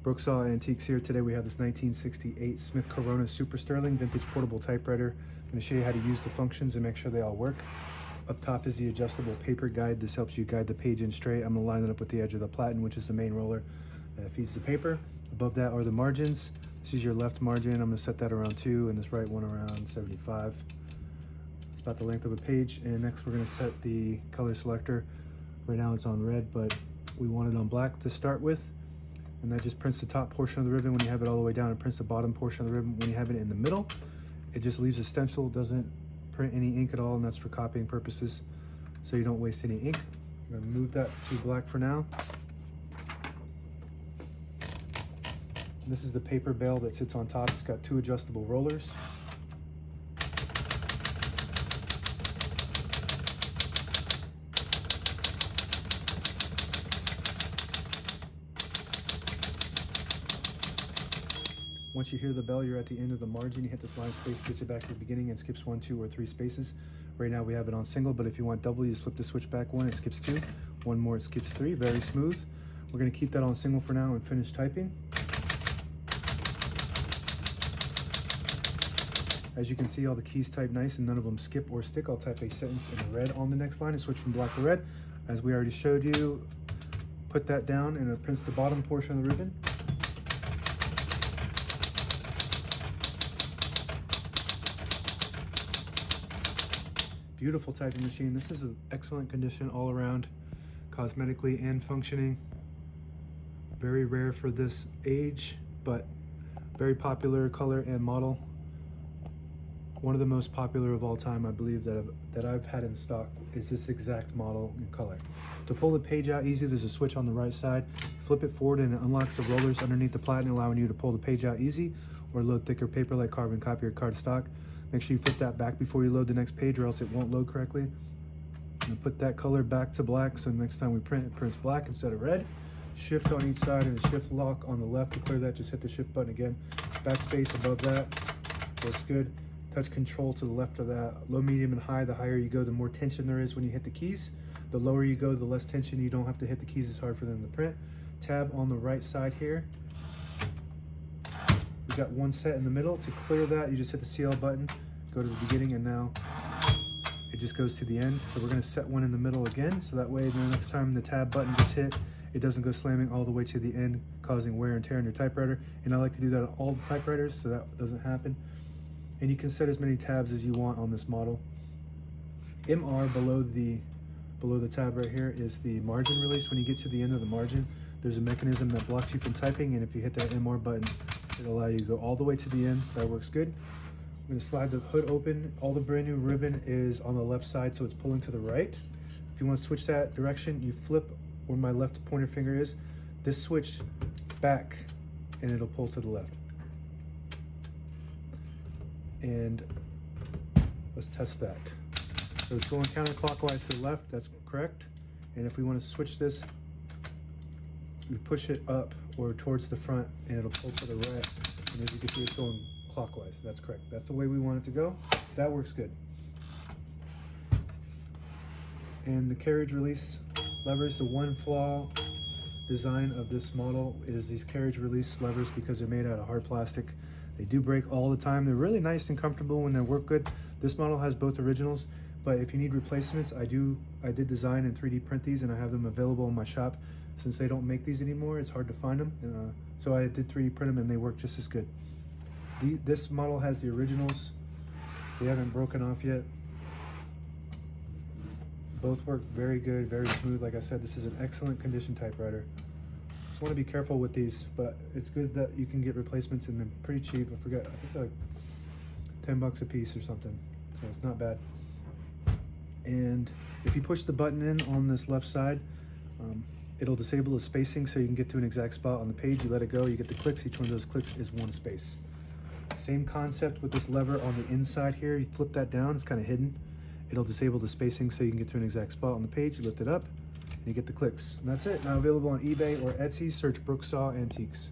Brooksaw Antiques here. Today we have this 1968 Smith Corona Super Sterling vintage portable typewriter. I'm going to show you how to use the functions and make sure they all work. Up top is the adjustable paper guide. This helps you guide the page in straight. I'm going to line it up with the edge of the platen, which is the main roller that feeds the paper. Above that are the margins. This is your left margin. I'm going to set that around 2 and this right one around 75. It's about the length of a page. And next we're going to set the color selector. Right now it's on red, but we want it on black to start with. And that just prints the top portion of the ribbon when you have it all the way down. It prints the bottom portion of the ribbon when you have it in the middle. It just leaves a stencil, doesn't print any ink at all, and that's for copying purposes, so you don't waste any ink. I'm gonna move that to black for now. And this is the paper bale that sits on top. It's got 2 adjustable rollers. Once you hear the bell, you're at the end of the margin. You hit this line space, gets you back to the beginning, and skips 1, 2, or 3 spaces. Right now we have it on single, but if you want double, you just flip the switch back 1, it skips 2. 1 more, it skips 3. Very smooth. We're going to keep that on single for now and finish typing. As you can see, all the keys type nice and none of them skip or stick. I'll type a sentence in red on the next line and switch from black to red. As we already showed you, put that down and it prints the bottom portion of the ribbon. Beautiful typing machine. This is an excellent condition all around, cosmetically and functioning. Very rare for this age, but very popular color and model. One of the most popular of all time, I believe, that I've had in stock is this exact model and color. To pull the page out easy, there's a switch on the right side. Flip it forward and it unlocks the rollers underneath the platen, allowing you to pull the page out easy or load thicker paper like carbon copy or cardstock. Make sure you flip that back before you load the next page or else it won't load correctly. And put that color back to black so next time we print, it prints black instead of red. Shift on each side and a shift lock on the left. To clear that, just hit the shift button again. Backspace above that, works good. Touch control to the left of that. Low, medium, and high. The higher you go, the more tension there is when you hit the keys. The lower you go, the less tension. You don't have to hit the keys as hard for them to print. Tab on the right side here. We got one set in the middle. To clear that, you just hit the CL button, go to the beginning, and now it just goes to the end. So we're going to set one in the middle again, so that way the next time the tab button gets hit, it doesn't go slamming all the way to the end, causing wear and tear on your typewriter. And I like to do that on all typewriters so that doesn't happen. And you can set as many tabs as you want on this model. MR below the tab right here is the margin release. When you get to the end of the margin, there's a mechanism that blocks you from typing, and if you hit that MR button, it'll allow you to go all the way to the end. That works good. I'm going to slide the hood open. All the brand new ribbon is on the left side, so it's pulling to the right. If you want to switch that direction, you flip where my left pointer finger is. This switch back, and it'll pull to the left. And let's test that. So it's going counterclockwise to the left. That's correct. And if we want to switch this, we push it up or towards the front, and it'll pull to the right. And as you can see, it's going clockwise. That's correct. That's the way we want it to go. That works good. And the carriage release levers, the one flaw design of this model is these carriage release levers, because they're made out of hard plastic. They do break all the time. They're really nice and comfortable when they work good. This model has both originals, but if you need replacements, I did design and 3D print these, and I have them available in my shop. Since they don't make these anymore, it's hard to find them. So I did 3D print them, and they work just as good. This model has the originals. They haven't broken off yet. Both work very good, very smooth. Like I said, this is an excellent condition typewriter. Just want to be careful with these, but it's good that you can get replacements, and they're pretty cheap. I think they're like 10 bucks a piece or something, so it's not bad. And if you push the button in on this left side, it'll disable the spacing so you can get to an exact spot on the page. You let it go, you get the clicks. Each one of those clicks is 1 space. Same concept with this lever on the inside here. You flip that down, it's kind of hidden. It'll disable the spacing so you can get to an exact spot on the page. You lift it up, and you get the clicks. And that's it. Now available on eBay or Etsy. Search Brooksaw Antiques.